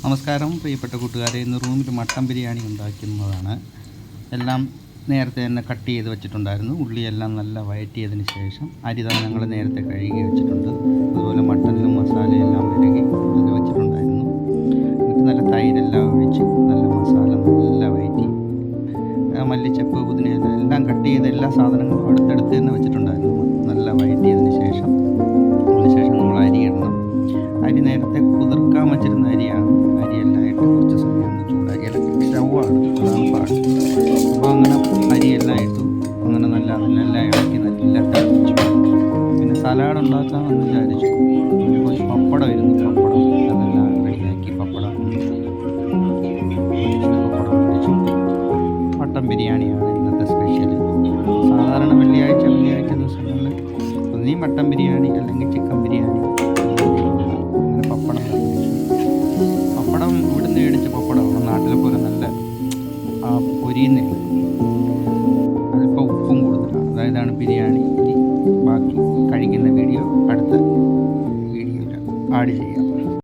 നമസ്കാരം പ്രിയപ്പെട്ട കൂട്ടുകാരെ, ഇന്ന് റൂമിൽ മട്ടൻ ബിരിയാണി ഉണ്ടാക്കുന്നതാണ്. എല്ലാം നേരത്തെ തന്നെ കട്ട് ചെയ്ത് വെച്ചിട്ടുണ്ടായിരുന്നു. ഉള്ളിയെല്ലാം നല്ല വഴറ്റിയതിന് ശേഷം അരിധാന്യങ്ങൾ നേരത്തെ കഴുകി വെച്ചിട്ടുണ്ട്. അതുപോലെ മട്ടനിലും മസാലയെല്ലാം വിരകി അത് വെച്ചിട്ടുണ്ടായിരുന്നു. എന്നിട്ട് നല്ല തൈരെല്ലാം ഒഴിച്ച് നല്ല മസാല നല്ല വഴറ്റി മല്ലിച്ചപ്പ് പുതിനയില എല്ലാം കട്ട് ചെയ്ത് എല്ലാ സാധനങ്ങളും അടുത്തടുത്ത് തന്നെ വെച്ചിട്ടുണ്ടായിരുന്നു. നല്ല വഴറ്റിയതിന് ശേഷം നമ്മൾ അരി ഇടണം. അരി നേരത്തെ കുതിർക്കാൻ വെച്ചിരുന്ന അരിയാണ്. അരിയെല്ലാം ഇട്ട് കുറച്ച് സമയം ഒന്ന് ചൂടാക്കി, ഇലക്ട്രിക് സ്റ്റൗവാണ്, അതാണ് പാട്. അപ്പോൾ അങ്ങനെ അരിയെല്ലാം ഇട്ടു. അങ്ങനെ അതിനെല്ലാം ഇളക്കി നല്ല തിളപ്പിച്ചു. പിന്നെ സലാഡ് ഉണ്ടാക്കാമെന്ന് വിചാരിച്ചു. കുറച്ച് പപ്പടം ഇരുന്നു, പപ്പടം അതെല്ലാം റെഡിയാക്കി പപ്പടം പൊടിച്ചു. മട്ടൻ ബിരിയാണിയാണ് ഇന്നത്തെ സ്പെഷ്യൽ. സാധാരണ വെള്ളിയാഴ്ച ദിവസങ്ങളിൽ ഒന്നീ മട്ടൻ ബിരിയാണി അല്ലെങ്കിൽ ചിക്കൻ ബിരിയാണി. പപ്പടം ഇവിടുന്ന് മേടിച്ച പപ്പടമാണ്. നാട്ടിലെ പോലെ നല്ല പൊരിയുന്നില്ല, അതിപ്പോൾ ഉപ്പും കൂടുതലാണ്. അതായതാണ് ബിരിയാണി. ഇനി ബാക്കി കഴിക്കുന്ന വീഡിയോ അടുത്ത വീഡിയോയിൽ ആഡ് ചെയ്യാം.